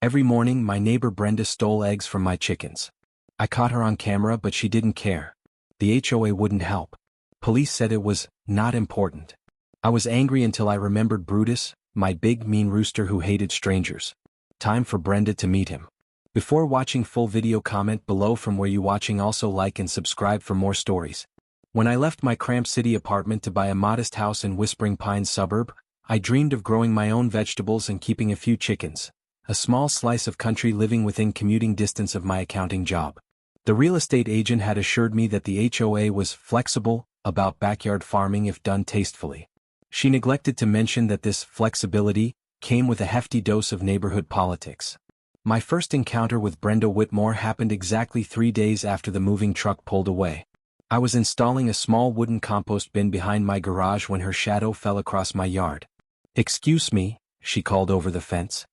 Every morning my neighbor Brenda stole eggs from my chickens. I caught her on camera but she didn't care. The HOA wouldn't help. Police said it was not important. I was angry until I remembered Brutus, my big mean rooster who hated strangers. Time for Brenda to meet him. Before watching full video, comment below from where you watching, also like and subscribe for more stories. When I left my cramped city apartment to buy a modest house in Whispering Pines suburb, I dreamed of growing my own vegetables and keeping a few chickens, a small slice of country living within commuting distance of my accounting job. The real estate agent had assured me that the HOA was flexible about backyard farming if done tastefully. She neglected to mention that this flexibility came with a hefty dose of neighborhood politics. My first encounter with Brenda Whitmore happened exactly 3 days after the moving truck pulled away. I was installing a small wooden compost bin behind my garage when her shadow fell across my yard. "Excuse me," she called over the fence.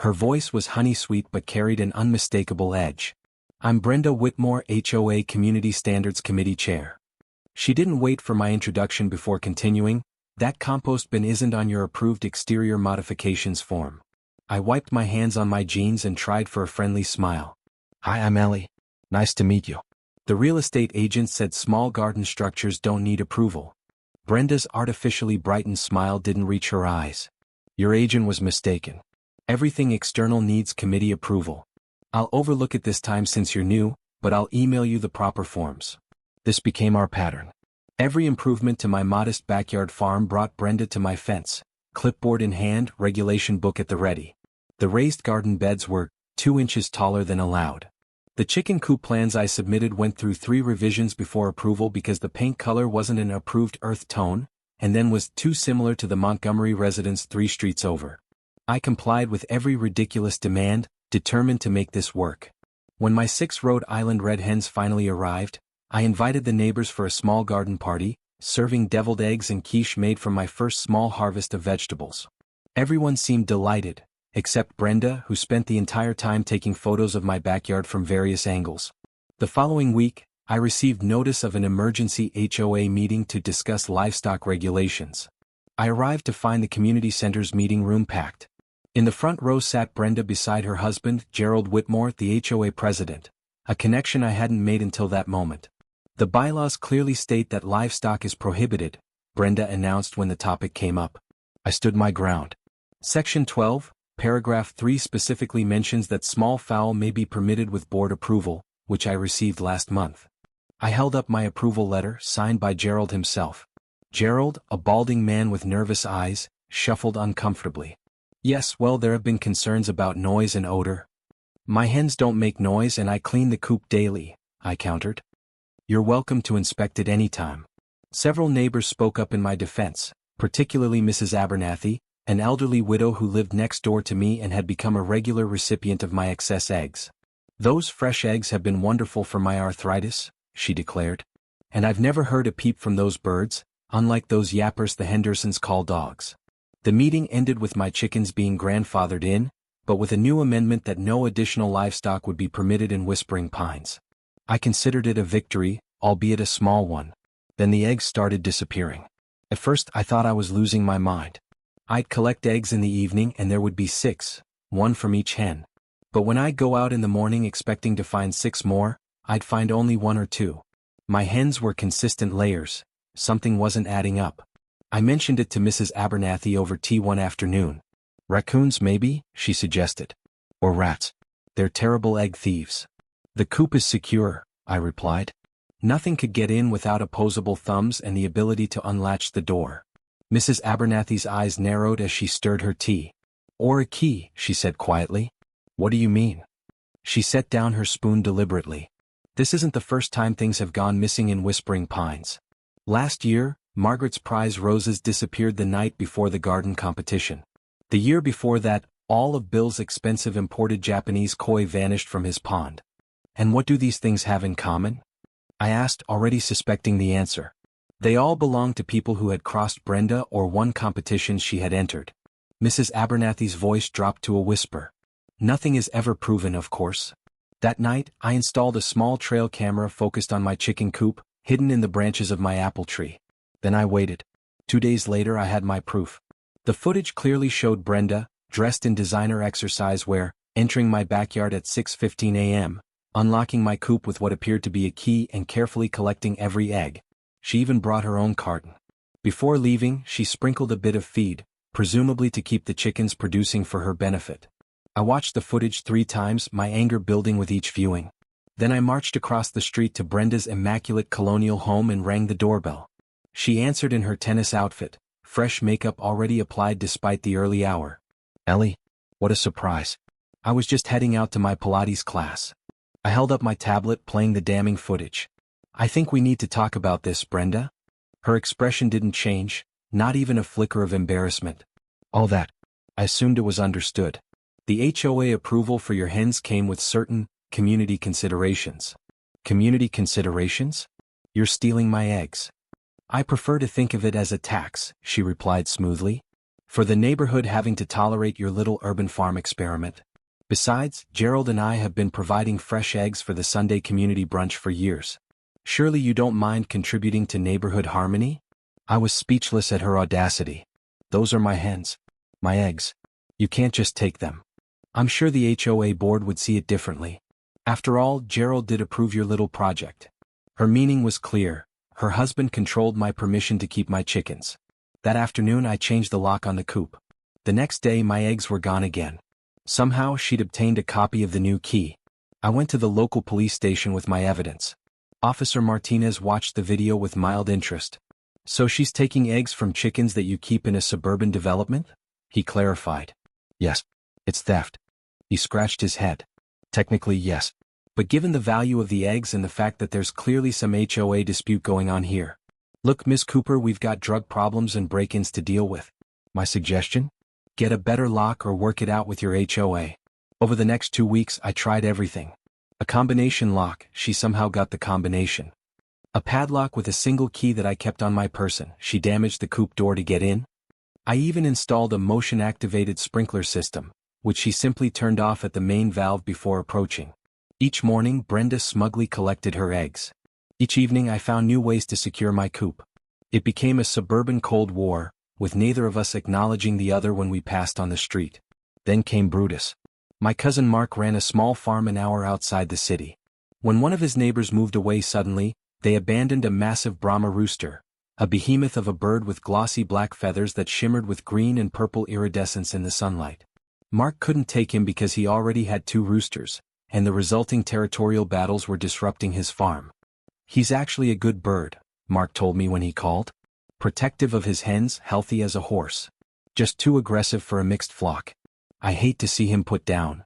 Her voice was honey-sweet but carried an unmistakable edge. "I'm Brenda Whitmore, HOA Community Standards Committee Chair." She didn't wait for my introduction before continuing, "That compost bin isn't on your approved exterior modifications form." I wiped my hands on my jeans and tried for a friendly smile. "Hi, I'm Ellie. Nice to meet you." The real estate agent said small garden structures don't need approval. Brenda's artificially brightened smile didn't reach her eyes. "Your agent was mistaken. Everything external needs committee approval. I'll overlook it this time since you're new, but I'll email you the proper forms." This became our pattern. Every improvement to my modest backyard farm brought Brenda to my fence, clipboard in hand, regulation book at the ready. The raised garden beds were 2 inches taller than allowed. The chicken coop plans I submitted went through 3 revisions before approval because the paint color wasn't an approved earth tone, and then was too similar to the Montgomery residence 3 streets over. I complied with every ridiculous demand, determined to make this work. When my 6 Rhode Island red hens finally arrived, I invited the neighbors for a small garden party, serving deviled eggs and quiche made from my first small harvest of vegetables. Everyone seemed delighted, except Brenda, who spent the entire time taking photos of my backyard from various angles. The following week, I received notice of an emergency HOA meeting to discuss livestock regulations. I arrived to find the community center's meeting room packed. In the front row sat Brenda beside her husband, Gerald Whitmore, the HOA president, a connection I hadn't made until that moment. "The bylaws clearly state that livestock is prohibited," Brenda announced when the topic came up. I stood my ground. Section 12, Paragraph 3 specifically mentions that small fowl may be permitted with board approval, which I received last month. I held up my approval letter, signed by Gerald himself. Gerald, a balding man with nervous eyes, shuffled uncomfortably. "Yes, well, there have been concerns about noise and odor." "My hens don't make noise and I clean the coop daily," I countered. "You're welcome to inspect it anytime." Several neighbors spoke up in my defense, particularly Mrs. Abernathy, an elderly widow who lived next door to me and had become a regular recipient of my excess eggs. "Those fresh eggs have been wonderful for my arthritis," she declared. "And I've never heard a peep from those birds, unlike those yappers the Hendersons call dogs." The meeting ended with my chickens being grandfathered in, but with a new amendment that no additional livestock would be permitted in Whispering Pines. I considered it a victory, albeit a small one. Then the eggs started disappearing. At first I thought I was losing my mind. I'd collect eggs in the evening and there would be 6, 1 from each hen. But when I'd go out in the morning expecting to find 6 more, I'd find only 1 or 2. My hens were consistent layers. Something wasn't adding up. I mentioned it to Mrs. Abernathy over tea one afternoon. "Raccoons maybe," she suggested. "Or rats. They're terrible egg thieves." "The coop is secure," I replied. Nothing could get in without opposable thumbs and the ability to unlatch the door. Mrs. Abernathy's eyes narrowed as she stirred her tea. "Or a key," she said quietly. "What do you mean?" She set down her spoon deliberately. "This isn't the first time things have gone missing in Whispering Pines. Last year, Margaret's prize roses disappeared the night before the garden competition. The year before that, all of Bill's expensive imported Japanese koi vanished from his pond. And what do these things have in common?" I asked, already suspecting the answer. They all belonged to people who had crossed Brenda or won competitions she had entered. Mrs. Abernathy's voice dropped to a whisper. "Nothing is ever proven, of course." That night, I installed a small trail camera focused on my chicken coop, hidden in the branches of my apple tree. Then I waited. 2 days later I had my proof. The footage clearly showed Brenda, dressed in designer exercise wear, entering my backyard at 6:15 a.m., unlocking my coop with what appeared to be a key and carefully collecting every egg. She even brought her own carton. Before leaving, she sprinkled a bit of feed, presumably to keep the chickens producing for her benefit. I watched the footage 3 times, my anger building with each viewing. Then I marched across the street to Brenda's immaculate colonial home and rang the doorbell. She answered in her tennis outfit, fresh makeup already applied despite the early hour. "Ellie, what a surprise. I was just heading out to my Pilates class." I held up my tablet playing the damning footage. "I think we need to talk about this, Brenda." Her expression didn't change, not even a flicker of embarrassment. "All that." I assumed it was understood. "The HOA approval for your hens came with certain community considerations." "Community considerations? You're stealing my eggs." "I prefer to think of it as a tax," she replied smoothly. "For the neighborhood having to tolerate your little urban farm experiment. Besides, Gerald and I have been providing fresh eggs for the Sunday community brunch for years. Surely you don't mind contributing to neighborhood harmony?" I was speechless at her audacity. "Those are my hens. My eggs. You can't just take them." "I'm sure the HOA board would see it differently. After all, Gerald did approve your little project." Her meaning was clear. Her husband controlled my permission to keep my chickens. That afternoon I changed the lock on the coop. The next day my eggs were gone again. Somehow she'd obtained a copy of the new key. I went to the local police station with my evidence. Officer Martinez watched the video with mild interest. "So she's taking eggs from chickens that you keep in a suburban development?" he clarified. "Yes. It's theft." He scratched his head. "Technically, yes. But given the value of the eggs and the fact that there's clearly some HOA dispute going on here. Look, Miss Cooper, we've got drug problems and break-ins to deal with. My suggestion? Get a better lock or work it out with your HOA." Over the next 2 weeks I tried everything. A combination lock, she somehow got the combination. A padlock with a single key that I kept on my person, she damaged the coop door to get in. I even installed a motion-activated sprinkler system, which she simply turned off at the main valve before approaching. Each morning Brenda smugly collected her eggs. Each evening I found new ways to secure my coop. It became a suburban Cold War, with neither of us acknowledging the other when we passed on the street. Then came Brutus. My cousin Mark ran a small farm an hour outside the city. When one of his neighbors moved away suddenly, they abandoned a massive Brahma rooster, a behemoth of a bird with glossy black feathers that shimmered with green and purple iridescence in the sunlight. Mark couldn't take him because he already had 2 roosters, and the resulting territorial battles were disrupting his farm. "He's actually a good bird," Mark told me when he called. "Protective of his hens, healthy as a horse. Just too aggressive for a mixed flock. I hate to see him put down."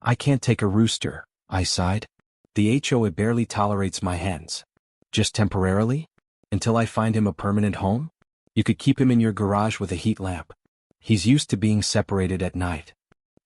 "I can't take a rooster," I sighed. "The HOA barely tolerates my hens." "Just temporarily? Until I find him a permanent home? You could keep him in your garage with a heat lamp. He's used to being separated at night."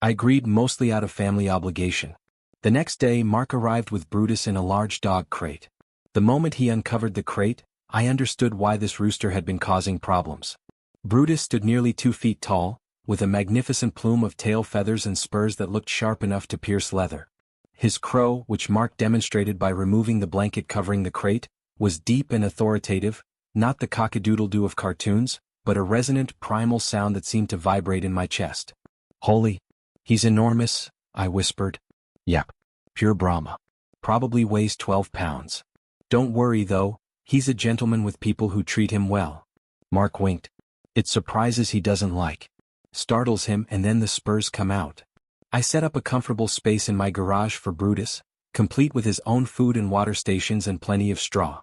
I agreed, mostly out of family obligation. The next day Mark arrived with Brutus in a large dog crate. The moment he uncovered the crate, I understood why this rooster had been causing problems. Brutus stood nearly 2 feet tall, with a magnificent plume of tail feathers and spurs that looked sharp enough to pierce leather. His crow, which Mark demonstrated by removing the blanket covering the crate, was deep and authoritative, not the cock-a-doodle-doo of cartoons, but a resonant, primal sound that seemed to vibrate in my chest. "Holy! He's enormous," I whispered. "Yep. Pure Brahma. Probably weighs 12 pounds. Don't worry though, he's a gentleman with people who treat him well." Mark winked. "It surprises he doesn't like. Startles him, and then the spurs come out." I set up a comfortable space in my garage for Brutus, complete with his own food and water stations and plenty of straw.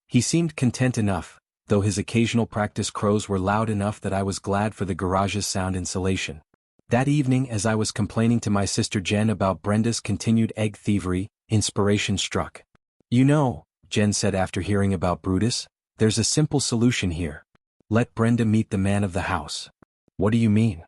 He seemed content enough, though his occasional practice crows were loud enough that I was glad for the garage's sound insulation. That evening, as I was complaining to my sister Jen about Brenda's continued egg thievery, inspiration struck. "You know," Jen said after hearing about Brutus, "there's a simple solution here. Let Brenda meet the man of the house." "What do you mean?"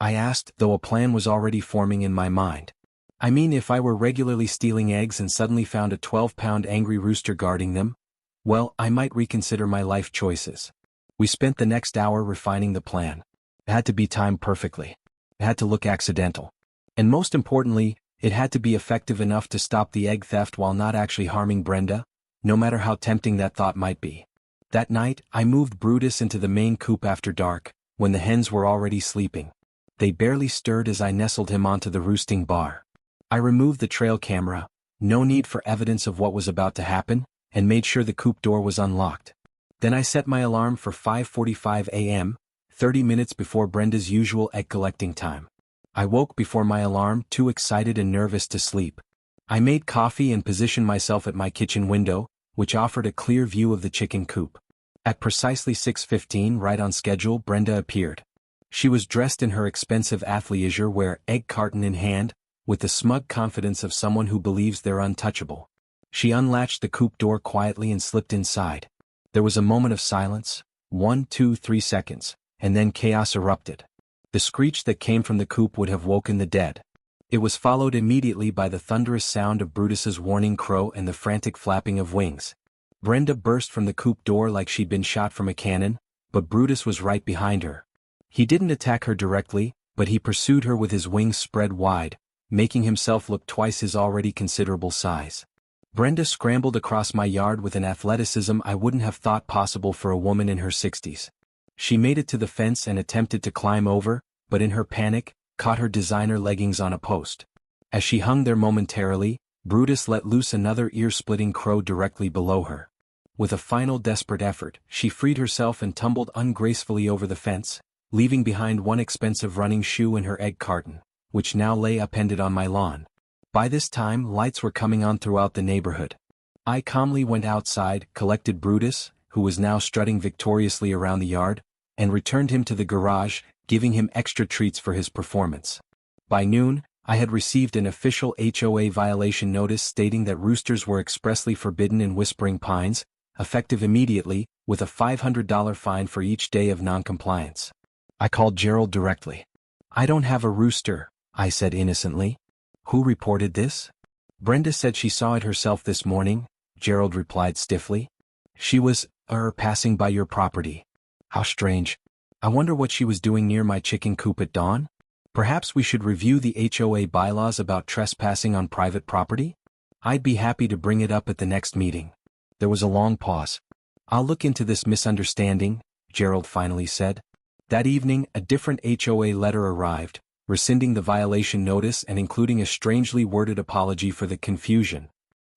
I asked, though a plan was already forming in my mind. "I mean, if I were regularly stealing eggs and suddenly found a 12-pound angry rooster guarding them, well, I might reconsider my life choices." We spent the next hour refining the plan. It had to be timed perfectly. It had to look accidental. And most importantly, it had to be effective enough to stop the egg theft while not actually harming Brenda, no matter how tempting that thought might be. That night, I moved Brutus into the main coop after dark, when the hens were already sleeping. They barely stirred as I nestled him onto the roosting bar. I removed the trail camera, no need for evidence of what was about to happen, and made sure the coop door was unlocked. Then I set my alarm for 5:45 a.m., 30 minutes before Brenda's usual egg collecting time. I woke before my alarm, too excited and nervous to sleep. I made coffee and positioned myself at my kitchen window, which offered a clear view of the chicken coop. At precisely 6:15, right on schedule, Brenda appeared. She was dressed in her expensive athleisure wear, egg carton in hand, with the smug confidence of someone who believes they're untouchable. She unlatched the coop door quietly and slipped inside. There was a moment of silence, 1, 2, 3 seconds, and then chaos erupted. The screech that came from the coop would have woken the dead. It was followed immediately by the thunderous sound of Brutus's warning crow and the frantic flapping of wings. Brenda burst from the coop door like she'd been shot from a cannon, but Brutus was right behind her. He didn't attack her directly, but he pursued her with his wings spread wide, making himself look twice his already considerable size. Brenda scrambled across my yard with an athleticism I wouldn't have thought possible for a woman in her 60s. She made it to the fence and attempted to climb over, but in her panic, caught her designer leggings on a post. As she hung there momentarily, Brutus let loose another ear-splitting crow directly below her. With a final desperate effort, she freed herself and tumbled ungracefully over the fence, leaving behind one expensive running shoe and her egg carton, which now lay appended on my lawn. By this time, lights were coming on throughout the neighborhood. I calmly went outside, collected Brutus, who was now strutting victoriously around the yard, and returned him to the garage, giving him extra treats for his performance. By noon, I had received an official HOA violation notice stating that roosters were expressly forbidden in Whispering Pines, effective immediately, with a $500 fine for each day of noncompliance. I called Gerald directly. "I don't have a rooster," I said innocently. "Who reported this?" "Brenda said she saw it herself this morning," Gerald replied stiffly. "She was, passing by your property." "How strange. I wonder what she was doing near my chicken coop at dawn? Perhaps we should review the HOA bylaws about trespassing on private property? I'd be happy to bring it up at the next meeting." There was a long pause. "I'll look into this misunderstanding," Gerald finally said. That evening, a different HOA letter arrived, rescinding the violation notice and including a strangely worded apology for the confusion.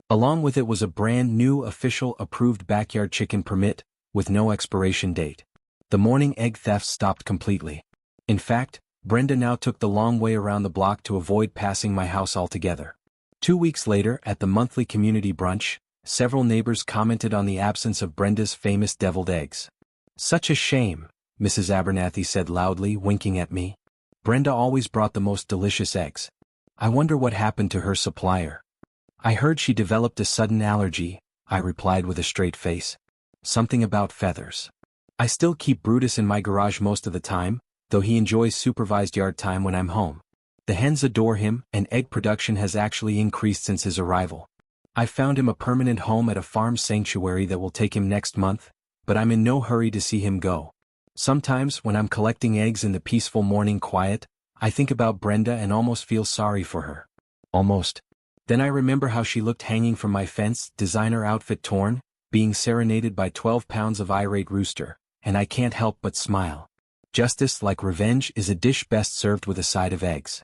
Along with it was a brand new official approved backyard chicken permit, with no expiration date. The morning egg thefts stopped completely. In fact, Brenda now took the long way around the block to avoid passing my house altogether. 2 weeks later, at the monthly community brunch, several neighbors commented on the absence of Brenda's famous deviled eggs. "Such a shame," Mrs. Abernathy said loudly, winking at me. "Brenda always brought the most delicious eggs. I wonder what happened to her supplier." "I heard she developed a sudden allergy," I replied with a straight face. "Something about feathers." I still keep Brutus in my garage most of the time, though he enjoys supervised yard time when I'm home. The hens adore him, and egg production has actually increased since his arrival. I've found him a permanent home at a farm sanctuary that will take him next month, but I'm in no hurry to see him go. Sometimes, when I'm collecting eggs in the peaceful morning quiet, I think about Brenda and almost feel sorry for her. Almost. Then I remember how she looked hanging from my fence, designer outfit torn, being serenaded by 12 pounds of irate rooster, and I can't help but smile. Justice, like revenge, is a dish best served with a side of eggs.